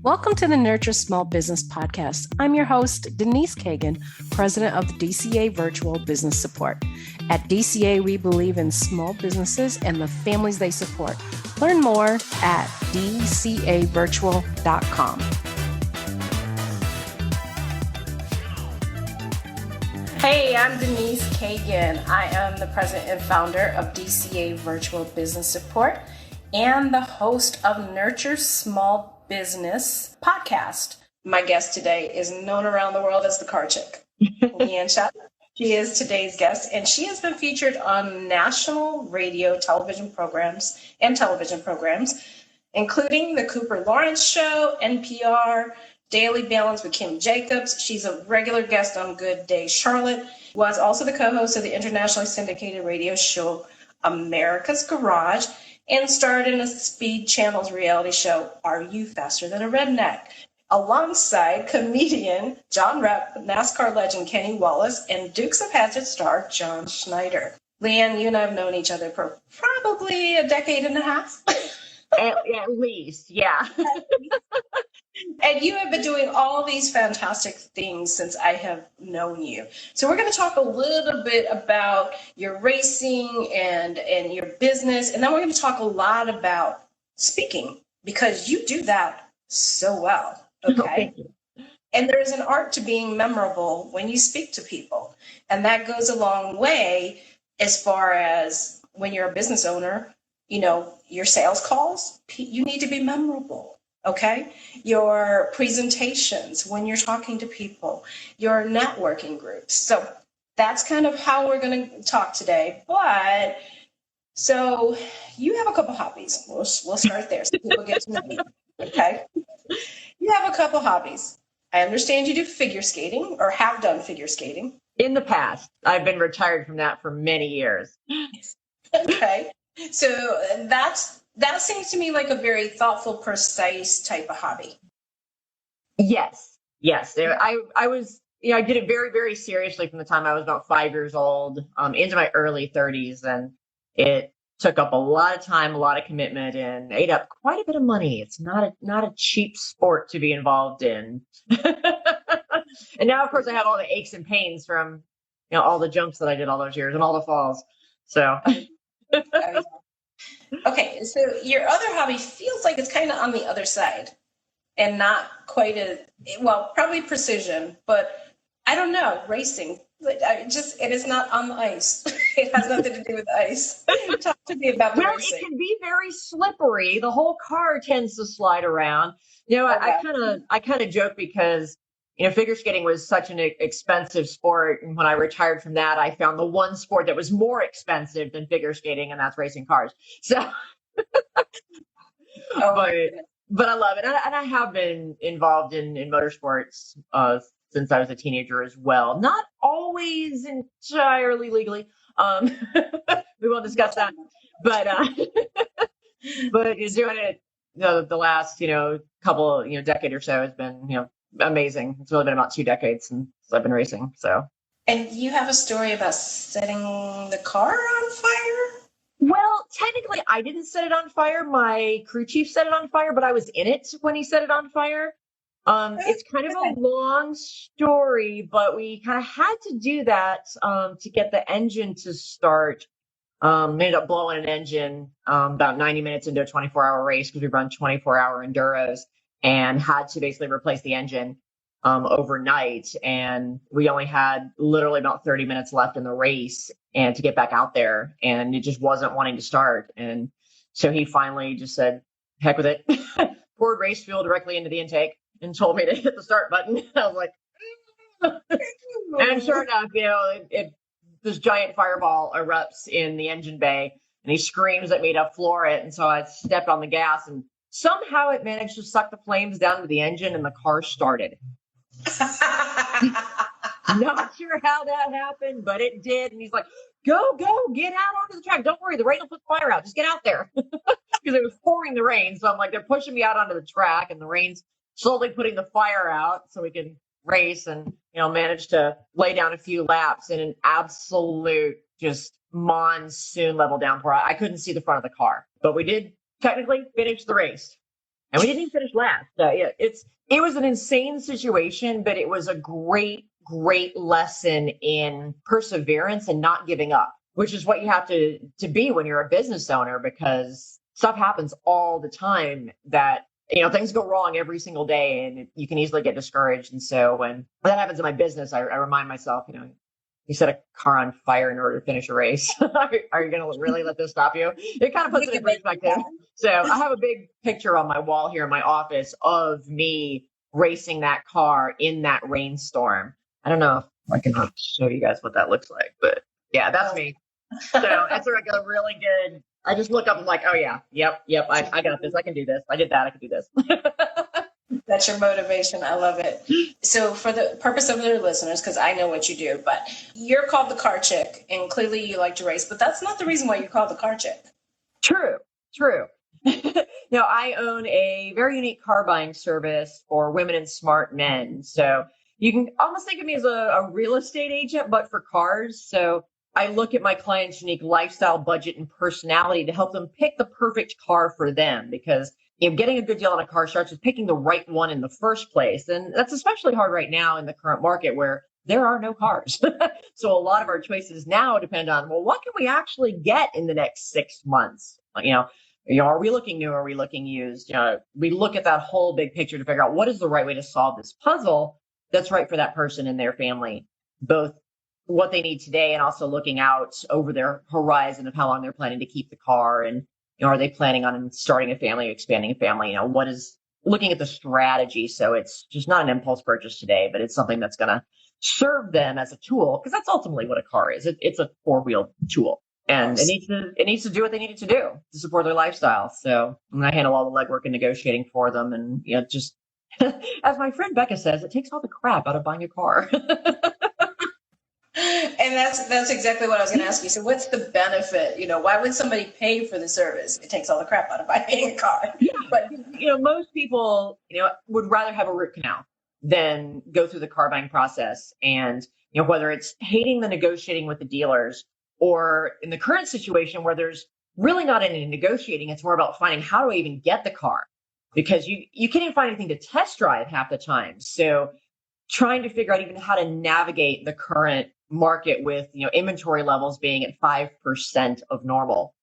Welcome to the Nurture Small Business Podcast. I'm your host, Denise Cagan, president of the DCA Virtual Business Support. At DCA, we believe in small businesses and the families they support. Learn more at dcavirtual.com. Hey, I'm Denise Cagan. I am the president and founder of DCA Virtual Business Support and the host of Nurture Small Business Podcast. My guest today is known around the world as the Car Chick, Leanne Schatt. She is today's guest, and she has been featured on national radio, television programs, including The Cooper Lawrence Show, NPR, Daily Balance with Kim Jacobs. She's a regular guest on Good Day Charlotte, was also the co-host of the internationally syndicated radio show America's Garage, and starred in a Speed Channel's reality show, Are You Faster Than a Redneck? Alongside comedian John Repp, NASCAR legend Kenny Wallace, and Dukes of Hazzard star John Schneider. Leanne, you and I have known each other for probably a decade and a half. At least, yeah. And you have been doing all these fantastic things since I have known you. So we're going to talk a little bit about your racing and your business. And then we're going to talk a lot about speaking, because you do that so well. Okay. And there is an art to being memorable when you speak to people. And that goes a long way as far as when you're a business owner, you know, your sales calls, you need to be memorable. Okay, your presentations when you're talking to people, your networking groups. So that's kind of how we're going to talk today. But so you have a couple hobbies. We'll start there so people get to know you. Okay, you have a couple hobbies. I understand you do figure skating or have done figure skating. In the past, I've been retired from that for many years. Okay, so that seems to me like a very thoughtful, precise type of hobby. Yes. I was, I did it very, very seriously from the time I was about 5 years old into my early 30s. And it took up a lot of time, a lot of commitment, and ate up quite a bit of money. It's not a cheap sport to be involved in. And now, of course, I have all the aches and pains from, all the jumps that I did all those years and all the falls. So. Okay, so your other hobby feels like it's kind of on the other side and not quite probably precision, but I don't know, racing. It is not on the ice. It has nothing to do with ice. Talk to me about the racing. It can be very slippery. The whole car tends to slide around. I kind of joke because figure skating was such an expensive sport. And when I retired from that, I found the one sport that was more expensive than figure skating, and that's racing cars. So, but I love it. And I have been involved in motorsports since I was a teenager as well. Not always entirely legally. We won't discuss that. But doing it the last, couple, decade or so has been, amazing. It's really been about 2 decades since I've been racing. So, and you have a story about setting the car on fire? Well, technically, I didn't set it on fire. My crew chief set it on fire, but I was in it when he set it on fire. It's kind of a long story, but we kind of had to do that to get the engine to start. Ended up blowing an engine about 90 minutes into a 24-hour race because we run 24-hour enduros, and had to basically replace the engine overnight. And we only had literally about 30 minutes left in the race and to get back out there, and it just wasn't wanting to start. And so he finally just said, heck with it, poured race fuel directly into the intake and told me to hit the start button. I was like, and sure enough, this giant fireball erupts in the engine bay, and he screams at me to floor it. And so I stepped on the gas, and somehow it managed to suck the flames down to the engine, and the car started. Not sure how that happened, but it did. And he's like, go, get out onto the track. Don't worry, the rain will put the fire out. Just get out there. Because it was pouring the rain. So I'm like, they're pushing me out onto the track, and the rain's slowly putting the fire out so we can race and, manage to lay down a few laps in an absolute just monsoon level downpour. I couldn't see the front of the car, but we did technically finish the race. and we didn't even finish last. So yeah, it was an insane situation, but it was a great lesson in perseverance and not giving up, which is what you have to be when you're a business owner, because stuff happens all the time that, things go wrong every single day and you can easily get discouraged. And so when that happens in my business, I remind myself, you set a car on fire in order to finish a race. Are you going to really let this stop you? It kind of puts it in perspective. So I have a big picture on my wall here in my office of me racing that car in that rainstorm. I don't know if I can show you guys what that looks like, but yeah, that's me. So that's like a really good, I just look up and like, oh yeah, yep, I got this. I can do this. I did that. I can do this. That's your motivation. I love it. So for the purpose of their listeners, because I know what you do, but you're called the car chick and clearly you like to race, but that's not the reason why you're called the car chick. True. Now, I own a very unique car buying service for women and smart men. So you can almost think of me as a real estate agent, but for cars. So I look at my clients' unique lifestyle, budget, and personality to help them pick the perfect car for them, because getting a good deal on a car starts with picking the right one in the first place. And that's especially hard right now in the current market where there are no cars. So a lot of our choices now depend on, well, what can we actually get in the next 6 months? Are we looking new? Are we looking used? We look at that whole big picture to figure out what is the right way to solve this puzzle that's right for that person and their family, both what they need today and also looking out over their horizon of how long they're planning to keep the car. And, are they planning on starting a family, expanding a family? What is looking at the strategy? So it's just not an impulse purchase today, but it's something that's going to serve them as a tool, because that's ultimately what a car is. It's a four-wheeled tool. And it needs to do what they need it to do to support their lifestyle. So I handle all the legwork and negotiating for them. And, just as my friend Becca says, it takes all the crap out of buying a car. And that's exactly what I was going to ask you. So what's the benefit? Why would somebody pay for the service? It takes all the crap out of buying a car. Yeah, but most people, would rather have a root canal than go through the car buying process. And, whether it's hating the negotiating with the dealers, or in the current situation where there's really not any negotiating, it's more about finding, how do I even get the car? Because you can't even find anything to test drive half the time. So trying to figure out even how to navigate the current market with, inventory levels being at 5% of normal,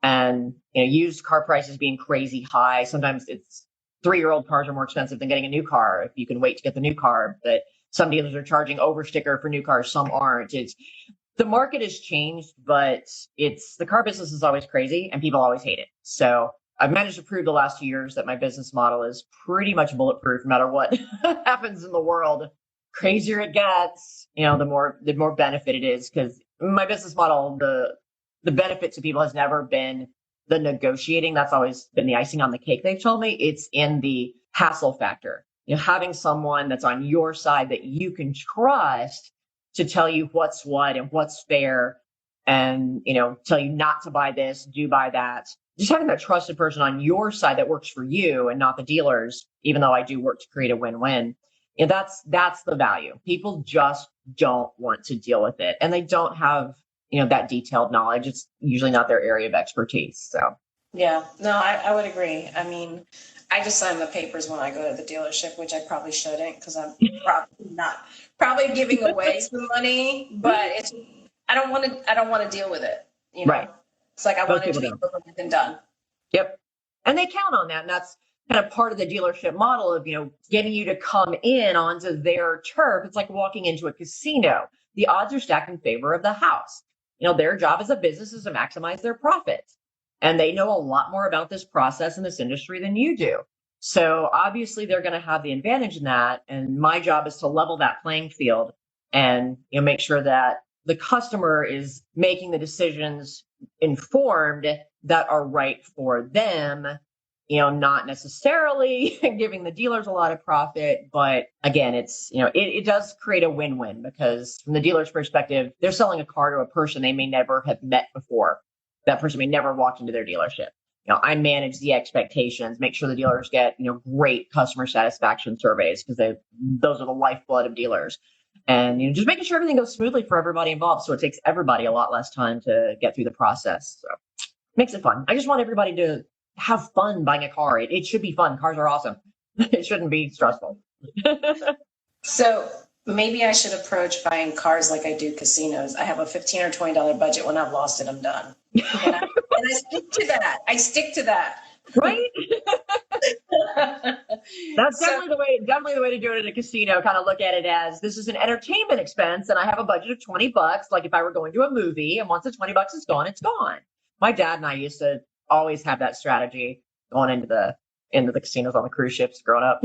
and, used car prices being crazy high. Sometimes it's 3-year-old cars are more expensive than getting a new car if you can wait to get the new car. But some dealers are charging over sticker for new cars, some aren't. The market has changed, but the car business is always crazy and people always hate it. So I've managed to prove the last 2 years that my business model is pretty much bulletproof no matter what happens in the world. Crazier it gets, the more benefit it is, because my business model, the benefit to people has never been the negotiating. That's always been the icing on the cake, they've told me. It's in the hassle factor. Having someone that's on your side that you can trust to tell you what's what and what's fair, and, tell you not to buy this, do buy that. Just having that trusted person on your side that works for you and not the dealers, even though I do work to create a win-win. That's the value. People just don't want to deal with it, and they don't have, that detailed knowledge. It's usually not their area of expertise. So yeah, no, I would agree. I mean, I just sign the papers when I go to the dealership, which I probably shouldn't, because I'm probably giving away some money, but I don't want to deal with it. Right. It's like I want it to be over and done. Yep. And they count on that. And that's kind of part of the dealership model of, getting you to come in onto their turf. It's like walking into a casino. The odds are stacked in favor of the house. Their job as a business is to maximize their profits. And they know a lot more about this process in this industry than you do. So obviously they're going to have the advantage in that. And my job is to level that playing field and, make sure that the customer is making the decisions informed that are right for them, not necessarily giving the dealers a lot of profit. But again, it's, it does create a win-win, because from the dealer's perspective, they're selling a car to a person they may never have met before. That person may never walk into their dealership. I manage the expectations, make sure the dealers get, great customer satisfaction surveys, because those are the lifeblood of dealers. And, just making sure everything goes smoothly for everybody involved. So it takes everybody a lot less time to get through the process. So makes it fun. I just want everybody to have fun buying a car. It should be fun. Cars are awesome. It shouldn't be stressful. So maybe I should approach buying cars like I do casinos. I have a $15 or $20 budget. When I've lost it, I'm done. And I stick to that. I stick to that. Right? That's definitely the way to do it at a casino. Kind of look at it as this is an entertainment expense, and I have a budget of $20. Like if I were going to a movie, and once the $20 is gone, it's gone. My dad and I used to always have that strategy going into the casinos on the cruise ships growing up.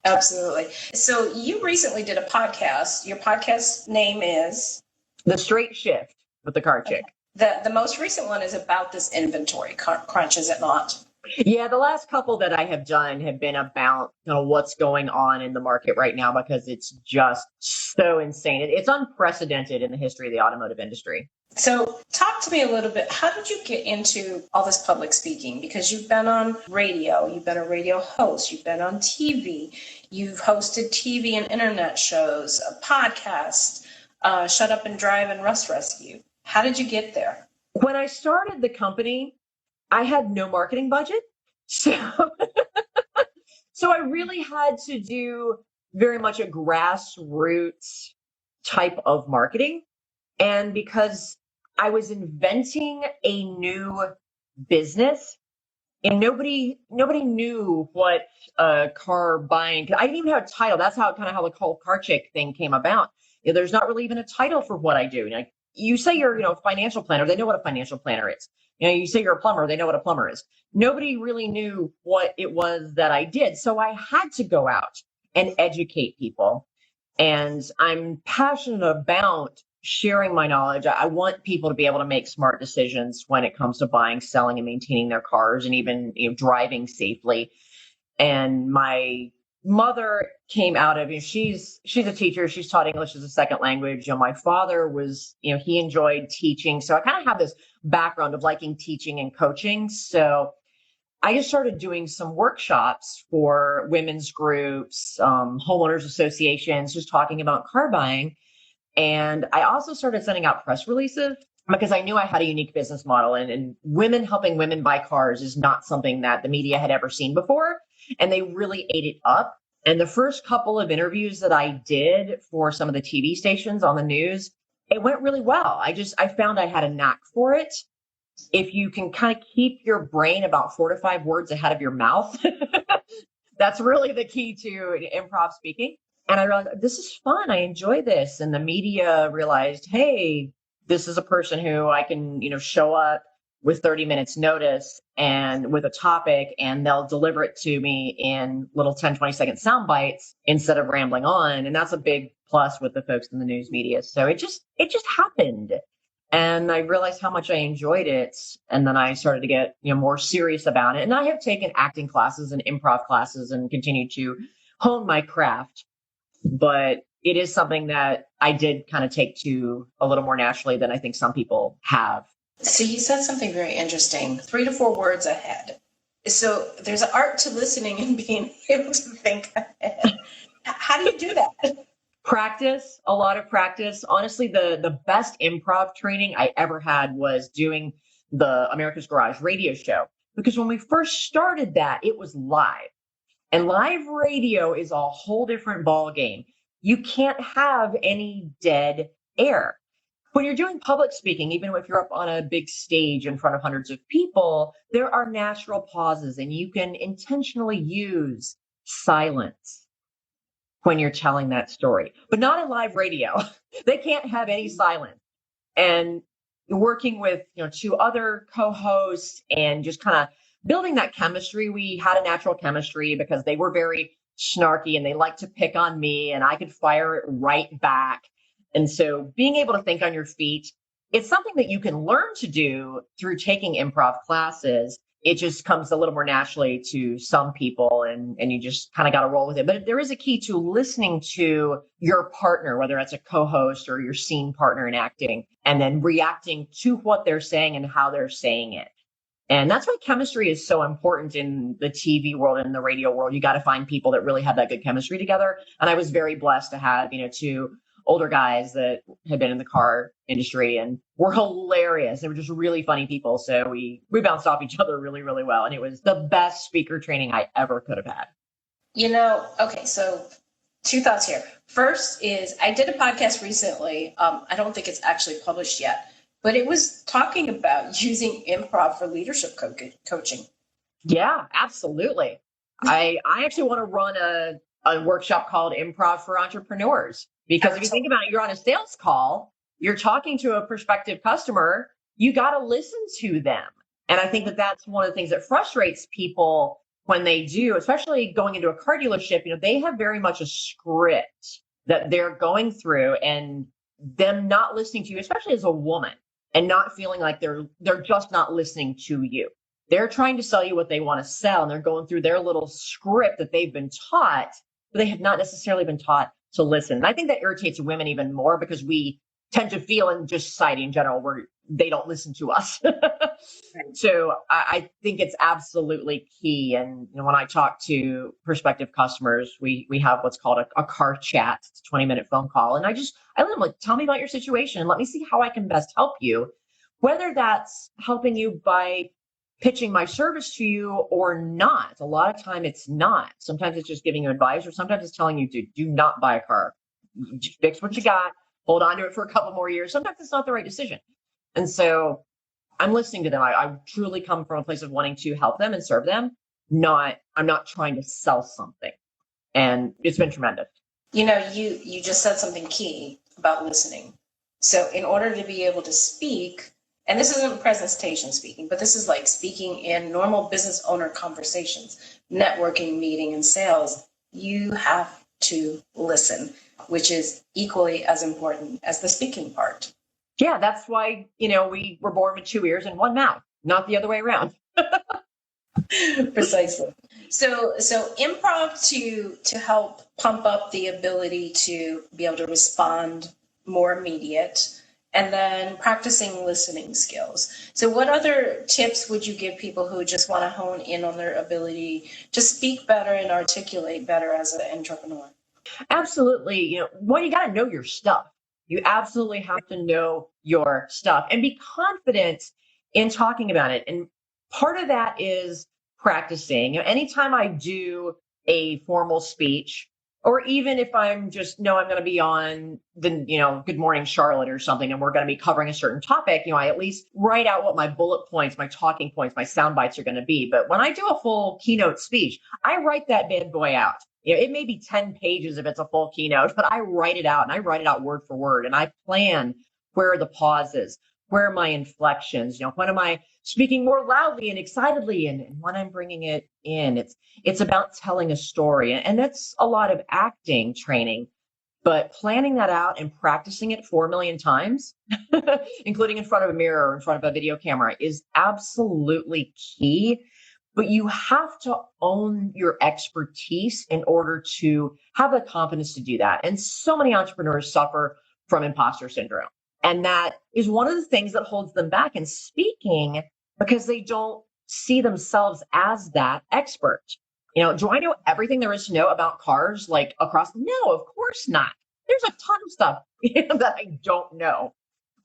Absolutely. So you recently did a podcast. Your podcast name is The Straight Shift with the Car Chick. The most recent one is about this inventory crunch, is it not? Yeah, the last couple that I have done have been about what's going on in the market right now, because it's just so insane. It's unprecedented in the history of the automotive industry. So talk to me a little bit. How did you get into all this public speaking? Because you've been on radio, you've been a radio host, you've been on TV, you've hosted TV and internet shows, a podcast, Shut Up and Drive and Rust Rescue. How did you get there? When I started the company, I had no marketing budget. So I really had to do very much a grassroots type of marketing. And because I was inventing a new business, and nobody knew what car buying, I didn't even have a title. That's how the whole Car Chick thing came about. There's not really even a title for what I do. Like, you say you're, a financial planner, they know what a financial planner is. You say you're a plumber, they know what a plumber is. Nobody really knew what it was that I did. So I had to go out and educate people. And I'm passionate about sharing my knowledge. I want people to be able to make smart decisions when it comes to buying, selling, and maintaining their cars, and even driving safely. And my mother came out of, she's a teacher. She's taught English as a second language. My father was, he enjoyed teaching. So I kind of have this background of liking teaching and coaching. So I just started doing some workshops for women's groups, homeowners associations, just talking about car buying. And I also started sending out press releases because I knew I had a unique business model, and women helping women buy cars is not something that the media had ever seen before. And they really ate it up. And the first couple of interviews that I did for some of the TV stations on the news, it went really well. I found I had a knack for it. If you can kind of keep your brain about 4 to 5 words ahead of your mouth, that's really the key to improv speaking. And I realized this is fun. I enjoy this. And the media realized, hey, this is a person who I can, show up with 30 minutes notice and with a topic, and they'll deliver it to me in little 10, 20-second sound bites instead of rambling on. And that's a big plus with the folks in the news media. So it just happened. And I realized how much I enjoyed it. And then I started to get, more serious about it. And I have taken acting classes and improv classes and continued to hone my craft. But it is something that I did kind of take to a little more naturally than I think some people have. So you said something very interesting, 3 to 4 words ahead. So there's an art to listening and being able to think ahead. How do you do that? Practice, a lot of practice. Honestly, the best improv training I ever had was doing the America's Garage radio show. Because when we first started that, it was live. And live radio is a whole different ball game. You can't have any dead air. When you're doing public speaking, even if you're up on a big stage in front of hundreds of people, there are natural pauses, and you can intentionally use silence when you're telling that story, but not in live radio. They can't have any silence. And working with, 2 other co-hosts and just kind of building that chemistry, we had a natural chemistry because they were very snarky and they liked to pick on me, and I could fire it right back. And so being able to think on your feet, it's something that you can learn to do through taking improv classes. It just comes a little more naturally to some people, and you just kind of got to roll with it. But there is a key to listening to your partner, whether that's a co-host or your scene partner in acting, and then reacting to what they're saying and how they're saying it. And that's why chemistry is so important in the TV world and in the radio world. You got to find people that really have that good chemistry together. And I was very blessed to have, 2 older guys that had been in the car industry and were hilarious. They were just really funny people. So we bounced off each other really, really well. And it was the best speaker training I ever could have had. Okay, so two thoughts here. First is I did a podcast recently. I don't think it's actually published yet, but it was talking about using improv for leadership coaching. Yeah, absolutely. I actually want to run a workshop called Improv for Entrepreneurs, because if you think about it, you're on a sales call, you're talking to a prospective customer, you got to listen to them. And I think that that's one of the things that frustrates people when they do, especially going into a car dealership. They have very much a script that they're going through, and them not listening to you, especially as a woman, and not feeling like they're just not listening to you. They're trying to sell you what they want to sell, and they're going through their little script that they've been taught, but they have not necessarily been taught to listen. And I think that irritates women even more, because we tend to feel in just society in general where they don't listen to us. So I think it's absolutely key. And when I talk to prospective customers, we have what's called a car chat. It's a 20-minute phone call. And I let them tell me about your situation. Let me see how I can best help you, whether that's helping you by pitching my service to you or not. A lot of time it's not. Sometimes it's just giving you advice, or sometimes it's telling you to do not buy a car. Just fix what you got, hold on to it for a couple more years. Sometimes it's not the right decision. And so I'm listening to them. I truly come from a place of wanting to help them and serve them. I'm not trying to sell something. And it's been tremendous. You just said something key about listening. So in order to be able to speak, and this isn't presentation speaking, but this is like speaking in normal business owner conversations, networking, meeting, and sales, you have to listen, which is equally as important as the speaking part. Yeah, that's why, we were born with 2 ears and 1 mouth, not the other way around. Precisely. So improv to help pump up the ability to be able to respond more immediate, and then practicing listening skills. So what other tips would you give people who just want to hone in on their ability to speak better and articulate better as an entrepreneur? Absolutely. You got to know your stuff. You absolutely have to know your stuff and be confident in talking about it. And part of that is practicing. Anytime I do a formal speech, or even if I'm just I'm going to be on the, Good Morning Charlotte or something, and we're going to be covering a certain topic, I at least write out what my bullet points, my talking points, my sound bites are going to be. But when I do a full keynote speech, I write that bad boy out. It may be 10 pages if it's a full keynote, but I write it out, and I write it out word for word, and I plan where are the pauses, where are my inflections, when am I speaking more loudly and excitedly, and when I'm bringing it in. It's about telling a story, and that's a lot of acting training, but planning that out and practicing it 4 million times, including in front of a mirror or in front of a video camera, is absolutely key. But you have to own your expertise in order to have the confidence to do that. And so many entrepreneurs suffer from imposter syndrome. And that is one of the things that holds them back in speaking, because they don't see themselves as that expert. Do I know everything there is to know about cars, across? No, of course not. There's a ton of stuff that I don't know.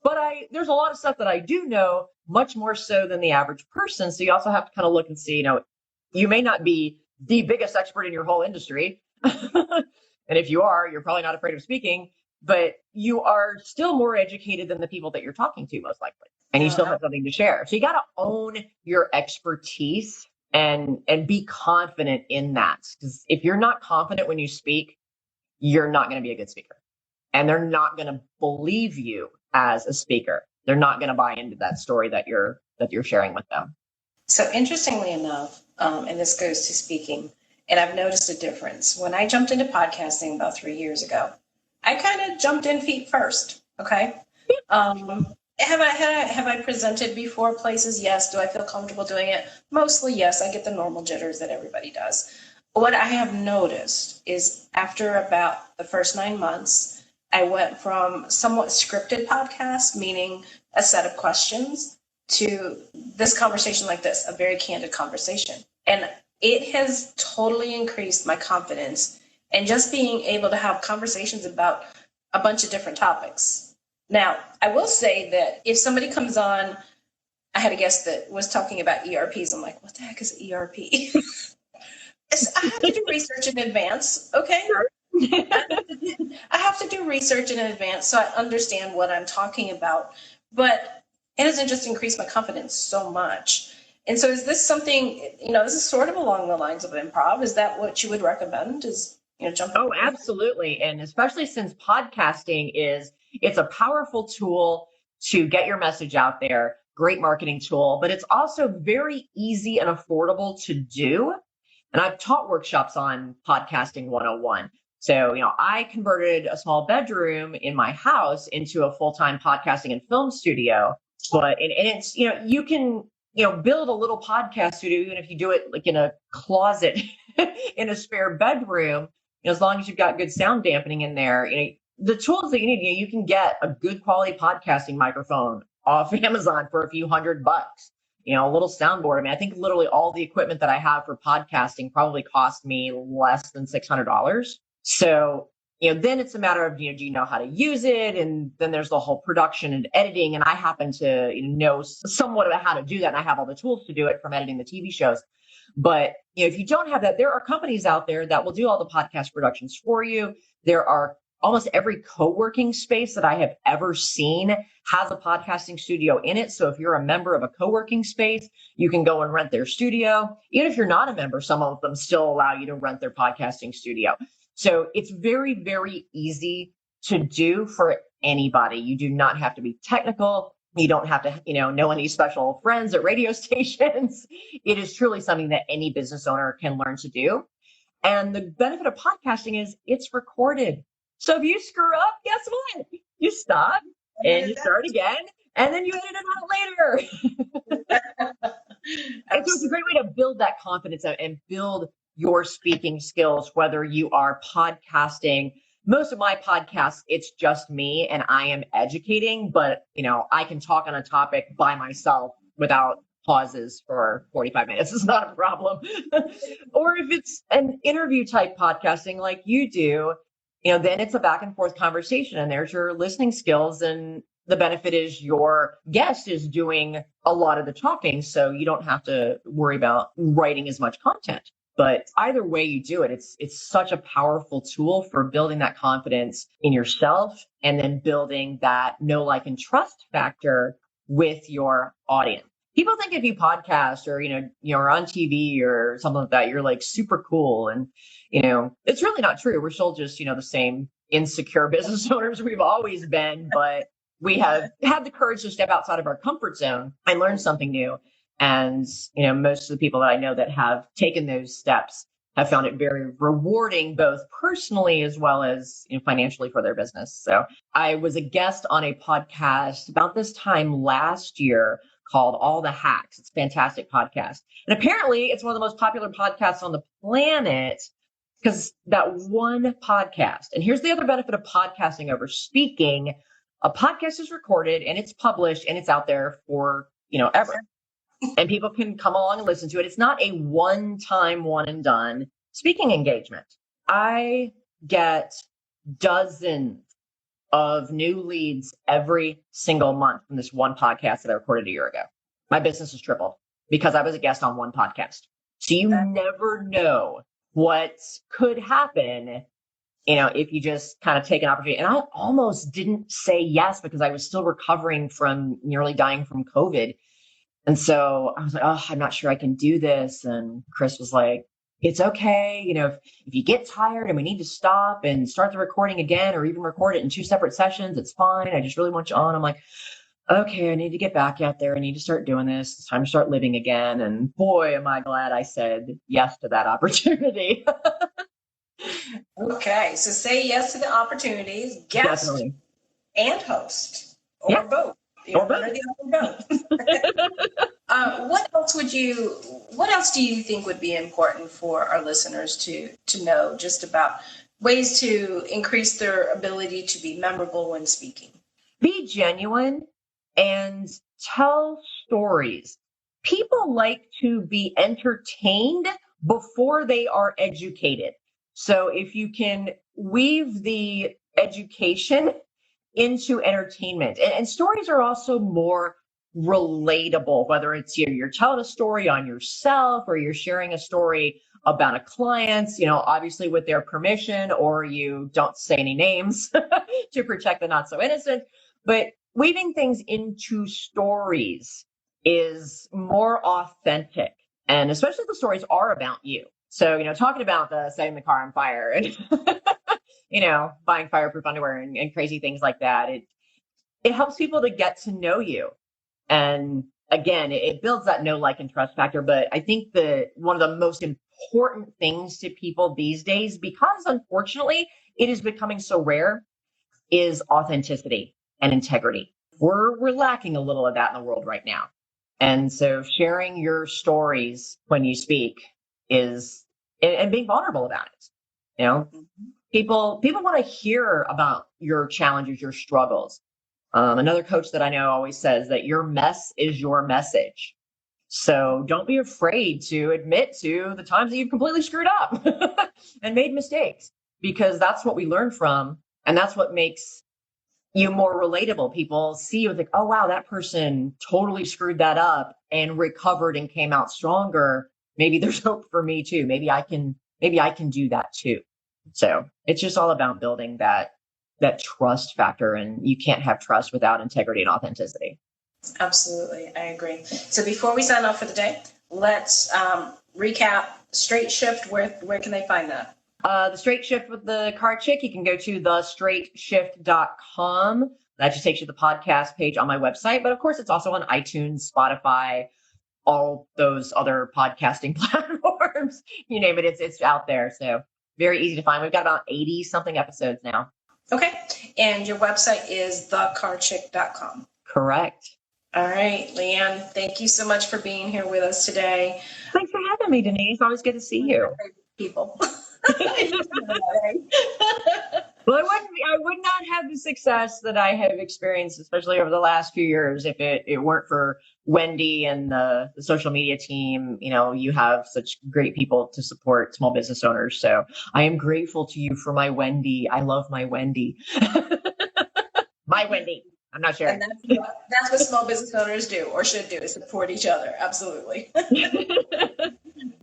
But there's a lot of stuff that I do know, much more so than the average person. So you also have to kind of look and see, you may not be the biggest expert in your whole industry. And if you are, you're probably not afraid of speaking, but you are still more educated than the people that you're talking to, most likely. And you still have something to share. So you got to own your expertise and be confident in that. Because if you're not confident when you speak, you're not going to be a good speaker. And they're not going to believe you as a speaker. They're not going to buy into that story that you're sharing with them. So interestingly enough, and this goes to speaking, and I've noticed a difference. When I jumped into podcasting about 3 years ago, I kind of jumped in feet first. Okay. Have I presented before places? Yes. Do I feel comfortable doing it? Mostly yes. I get the normal jitters that everybody does. What I have noticed is after about the first 9 months, I went from somewhat scripted podcast, meaning a set of questions, to this conversation like this, a very candid conversation. And it has totally increased my confidence and just being able to have conversations about a bunch of different topics. Now, I will say that if somebody comes on, I had a guest that was talking about ERPs. I'm like, what the heck is ERP? I have to do research in advance. Okay. I have to do research in advance so I understand what I'm talking about. But it hasn't just increased my confidence so much. And so is this something, this is sort of along the lines of improv. Is that what you would recommend? Is, jumping? Oh, absolutely. And especially since podcasting it's a powerful tool to get your message out there, great marketing tool, but it's also very easy and affordable to do. And I've taught workshops on podcasting 101. So, I converted a small bedroom in my house into a full-time podcasting and film studio. But, and it's, you can, build a little podcast studio, even if you do it like in a closet in a spare bedroom, as long as you've got good sound dampening in there, the tools that you need, you can get a good quality podcasting microphone off Amazon for a few $100. A little soundboard. I mean, I think literally all the equipment that I have for podcasting probably cost me less than $600. So, then it's a matter of, do you know how to use it? And then there's the whole production and editing. And I happen to know somewhat about how to do that. And I have all the tools to do it, from editing the TV shows. But, if you don't have that, there are companies out there that will do all the podcast productions for you. There are almost every co-working space that I have ever seen has a podcasting studio in it. So if you're a member of a co-working space, you can go and rent their studio. Even if you're not a member, some of them still allow you to rent their podcasting studio. So it's very, very easy to do for anybody. You do not have to be technical. You don't have to, know any special friends at radio stations. It is truly something that any business owner can learn to do. And the benefit of podcasting is it's recorded. So if you screw up, guess what? You stop and you start again, and then you edit it out later. And so it's a great way to build that confidence and build your speaking skills, whether you are podcasting. Most of my podcasts, it's just me and I am educating, but I can talk on a topic by myself without pauses for 45 minutes. It's not a problem. Or if it's an interview type podcasting like you do, then it's a back and forth conversation, and there's your listening skills. And the benefit is your guest is doing a lot of the talking, so you don't have to worry about writing as much content. But either way you do it, it's such a powerful tool for building that confidence in yourself, and then building that know, like, and trust factor with your audience. People think if you podcast or, you're on TV or something like that, you're like super cool. And, it's really not true. We're still just, the same insecure business owners we've always been, but we have had the courage to step outside of our comfort zone and learn something new. And, most of the people that I know that have taken those steps have found it very rewarding, both personally as well as financially for their business. So I was a guest on a podcast about this time last year called All the Hacks. It's a fantastic podcast. And apparently it's one of the most popular podcasts on the planet because that one podcast. And here's the other benefit of podcasting over speaking. A podcast is recorded and it's published and it's out there for, ever. And people can come along and listen to it. It's not a one-time, one and done speaking engagement. I get dozens of new leads every single month from this one podcast that I recorded a year ago. My business has tripled because I was a guest on one podcast. So you never know what could happen, if you just kind of take an opportunity. And I almost didn't say yes because I was still recovering from nearly dying from COVID. And so I was like, oh, I'm not sure I can do this. And Chris was like, it's okay. If you get tired and we need to stop and start the recording again, or even record it in 2 separate sessions, it's fine. I just really want you on. I'm like, okay, I need to get back out there. I need to start doing this. It's time to start living again. And boy, am I glad I said yes to that opportunity. Okay. So say yes to the opportunities, guest Definitely. And host, or both. Or both. What else do you think would be important for our listeners to know just about ways to increase their ability to be memorable when speaking? Be genuine and tell stories. People like to be entertained before they are educated. So if you can weave the education into entertainment. And stories are also more relatable, whether it's you're telling a story on yourself or you're sharing a story about a client, obviously with their permission, or you don't say any names to protect the not so innocent. But weaving things into stories is more authentic. And especially if the stories are about you. So, talking about setting the car on fire and, buying fireproof underwear and crazy things like that, it helps people to get to know you. And again, it builds that know, like, and trust factor. But I think one of the most important things to people these days, because unfortunately it is becoming so rare, is authenticity and integrity. We're lacking a little of that in the world right now. And so sharing your stories when you speak and being vulnerable about it. People want to hear about your challenges, your struggles. Another coach that I know always says that your mess is your message. So don't be afraid to admit to the times that you've completely screwed up and made mistakes, because that's what we learn from. And that's what makes you more relatable. People see you and think, oh, wow, that person totally screwed that up and recovered and came out stronger. Maybe there's hope for me too. Maybe I can do that too. So it's just all about building that trust factor, and you can't have trust without integrity and authenticity. Absolutely. I agree. So before we sign off for the day, let's recap Straight Shift. Where can they find that? The Straight Shift with the Car Chick, you can go to thestraightshift.com. That just takes you to the podcast page on my website. But of course, it's also on iTunes, Spotify, all those other podcasting platforms. You name it, it's out there. So very easy to find. We've got about 80 something episodes now. Okay. And your website is thecarchick.com. Correct. All right, Leanne, thank you so much for being here with us today. Thanks for having me, Denise. Always good to see you. People. Well, I would not have the success that I have experienced, especially over the last few years, if it weren't for Wendy and the social media team. You have such great people to support small business owners. So I am grateful to you for my Wendy. I love my Wendy. My Wendy. I'm not sure. And that's what small business owners do or should do, is support each other. Absolutely. All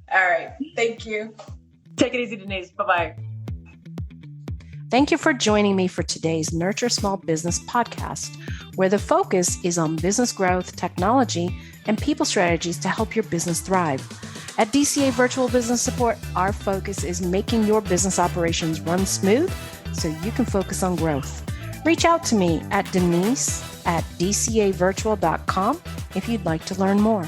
right. Thank you. Take it easy, Denise. Bye-bye. Thank you for joining me for today's Nurture Small Business podcast, where the focus is on business growth, technology, and people strategies to help your business thrive. At DCA Virtual Business Support, our focus is making your business operations run smooth so you can focus on growth. Reach out to me at Denise@dcavirtual.com if you'd like to learn more.